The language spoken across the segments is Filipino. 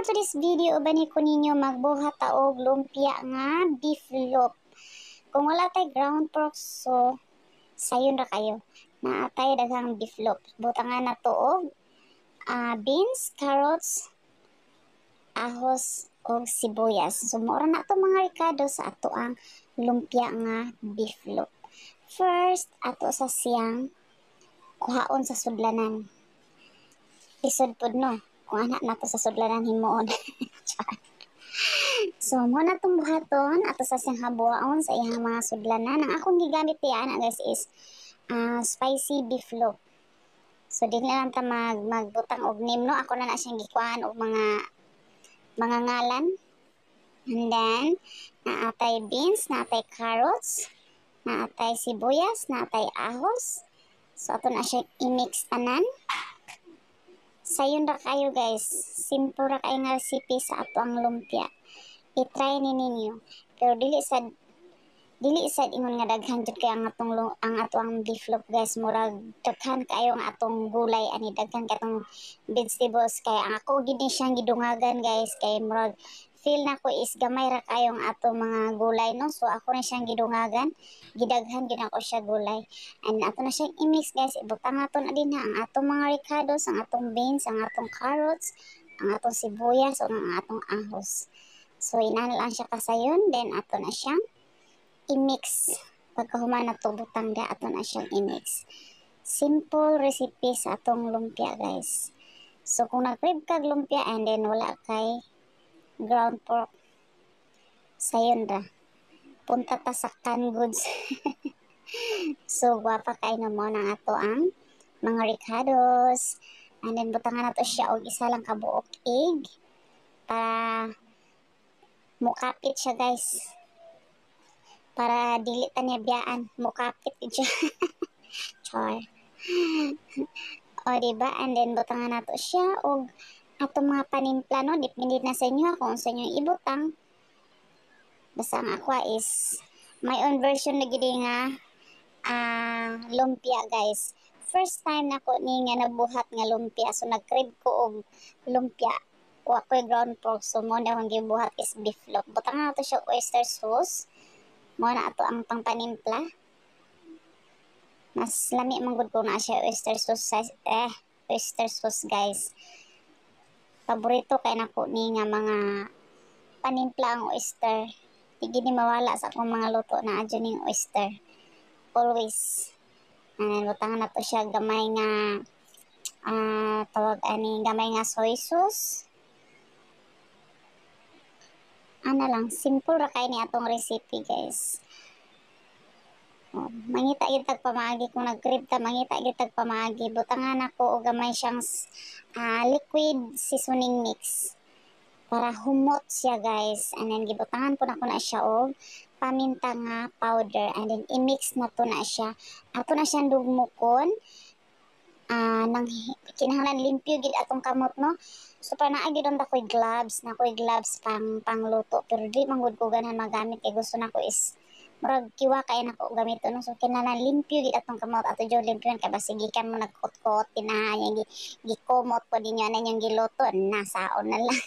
today's video bani ko ninyo magbuhat ta og lumpia nga beef loaf. Kung wala tay ground pork so sayon ra kayo. Naatay daghang beef loaf. Butangan na to og beans, carrots, ahos og sibuyas. So mura na to mga rikado sa ato ang lumpia nga beef loaf. First, ato sa siyang kuhaon sa sudlanan. Isod pod no, kung anak na to sa sudlanan himuon. So, muna itong buhaton, ato sa siyang habuaon sa iyang mga sudlanan. Ang akong gigamit yan, guys, is spicy beef loaf. So, di na lang ta magbutang og name, no? Ako na siyang gikuhaan og mga ngalan. And then, naatay beans, naatay carrots, naatay sibuyas, naatay ahos. So, ato na siya i-mix tanan. Sayon ra kayo, guys. Simple ra kayo nga recipe sa ato ang lumpia. I-try ni ninyo. Pero dili sad ingon nga daghan jud kay ang ato ang beef loaf, guys. Murag daghan kayo ang atong gulay ani, daghan katong vegetables kay ang ako gid ni siyang gidungagan, guys, kay murag feel na ko is gamay ra kayo ang atong mga gulay, no? So ako na siyang gidungagan, gidaghan gid ako siya gulay. And ato na siyang i-mix, guys. Ibutang ato na din ang atong mga ricados, ang atong beans, ang atong carrots, ang atong sibuyas, o ang atong ahos. So, inana lang siya kasayon. Then, ato na siyang i-mix. Pagkahuman na ito, butang da, ato na siyang i-mix. Simple recipe sa atong lumpia, guys. So, kung nag-crave kag lumpia and then wala kay ground pork, sayon ra. Punta ta sa canned goods. So, guwapa kayo na mo ng ato ang mga ricados. And then, butangan na to siya og isa lang kabuok egg para mukapit siya, guys, para dili ta niya biyaan, mukapit siya. Char. O diba, and then butangan nato siya og atong mga panimpla, no? Depende na sa inyo kung sa inyo ibutang. Basta ang aqua is my own version na gidi nga lumpia, guys. First time na ko ni nga nabuhat nga lumpia, so nag-crave ko og lumpia. Wa ko'y ground pork, so mo na akong gibuhat is beef loaf. Butang na ito siya oyster sauce. Mo na ito ang pangpanimpla. Mas lami manggod ko na siya oyster sauce. Oyster sauce, guys. Paborito kay nako ni nga mga panimpla ang oyster. Hindi ni mawala sa akong mga luto na adyo ning oyster. Always. And butang na ito siya gamay nga gamay nga soy sauce. Lang, simple ra kay ni atong recipe, guys. Mangita gid tag pamaagi kung nag-crave ta, mangita gid tag pamaagi. Butangan ako og gamay siyang liquid seasoning mix para humot siya, guys. And then gibutangan po na ko na siya og paminta nga powder, and then i-mix na to na siya. Ato na siyang dugmukon. Nang kinahanglan limpyo gid atong kamot, no? So para naa gid ko'y gloves pangluto, pero di manggod ko ganan magamit kay gusto nako is murag kiwa kay nako gamit, no? So kinahanglan limpyo gid atong kamot, ato jud limpyon kay basig kan mo nagkot-kot na yang gikomot po dinyo na yung giluto, nasaon na lang.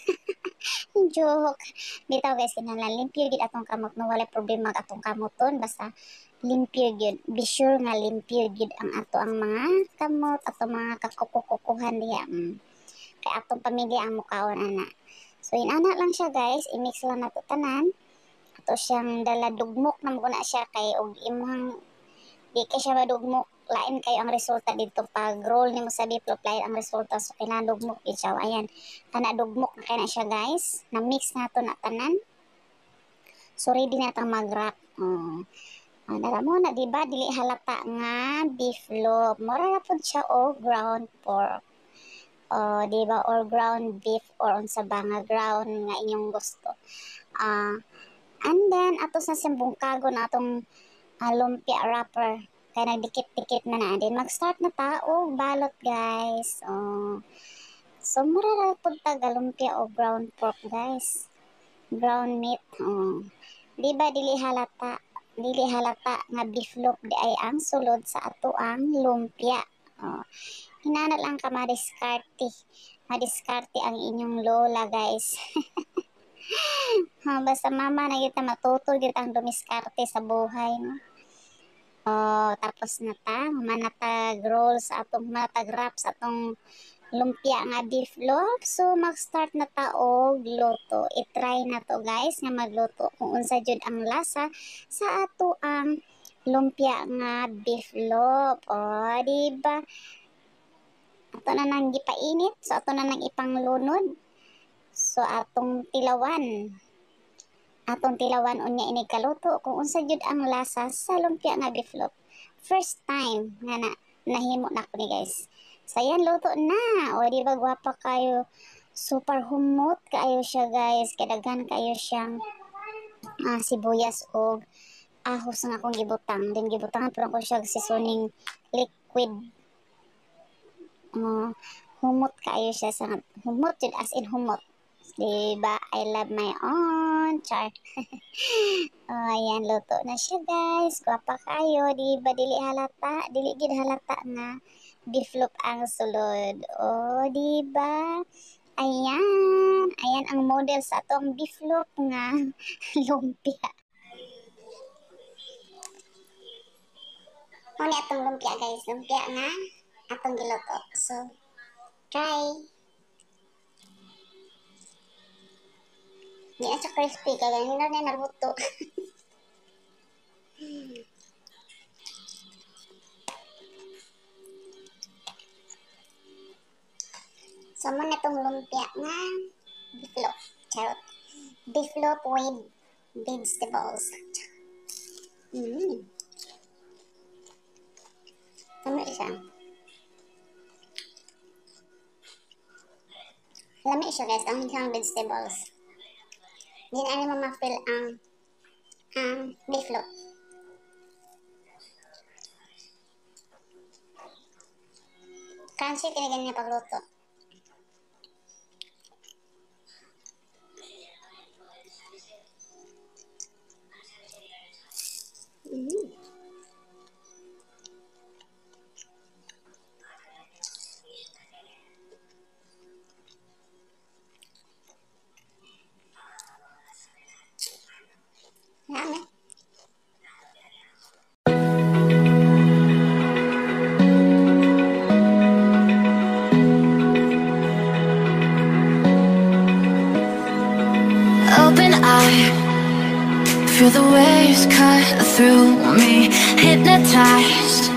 Joke. Bitaw, guys, kinahanglan limpyo gid atong kamot, no? Wala problema atong kamoton, basta limpyo gyud. Be sure nga limpyo gyud ang ato ang mga kamot, ato mga kakukukuhan diya. Kay atong pamilya ang mukaon ana. So inana lang siya, guys, i-mix lang nato tanan. Ato siyang dala dugmok na muna siya kay og imong di kay siya madugmok, lain kayo ang resulta dito pag roll nimo sa beef loaf, lain ang resulta. So kinahanglan dugmok gid siya. Ayan, kana dugmok na kay na siya, guys. Na mix nato na tanan. So ready na tang mag-wrap. Dara mo na, diba? Dili halata nga beef loaf. Mura na po siya o ground pork. Diba? Or ground beef or unsa ba nga ground nga inyong gusto. And then, ato sa simbungkago na atong lumpia wrapper. Kaya nagdikit-dikit na. Then, mag-start na ta o balot, guys. So, mura na po taga lumpia o ground pork, guys. Ground meat. Diba? Dili halata nga beef loaf di ay ang sulod sa ato ang lumpia. Hinana lang ka ma-discarte. madiskarte ang inyong lola, guys. Basta mama na kita matuto gid ang dumiskarte sa buhay, no. Tapos na ta manatag rolls atong manatag wraps atong lumpia nga beef loaf. So mag-start na ta og luto. I-try na to, guys, nga magluto kung unsa jud ang lasa sa ato ang lumpia nga beef loaf. Diba? Ato na nang gipainit, so ato na nang ipanglunod. So atong tilawan unya ini kaluto kung unsa jud ang lasa sa lumpia nga beef loaf. First time nga nahimo na ko ni, guys. Sayan luto na. Di ba gwapa kayo? Super humot kayo siya, guys. Kadaghan kayo siyang sibuyas og ahos nga akong gibutang. Then gibutangan pero ko siya seasoning liquid. Humot kayo siya sa humot jud, as in humot. Diba? I love my own. Char. Ayan, luto na siya, guys. Gwapa kayo. Diba? Dili gid halata nga beef loaf ang sulod. Diba? Ayan ang model sa atong beef loaf nga lumpia. Muna atong lumpia, guys. Lumpia nga atong giluto. So, try. Di na siya crispy, kaya hindi na naluto. So, muna itong lumpia nga beef loaf. Charot. Beef loaf with vegetables. Ano siya? Lami siya, guys. Ang isang vegetables. Hindi na naman ma-feel ang beef loaf. Crunchy kinigan niya pagluto. Lami. Open eye, feel the waves cut through me, hypnotized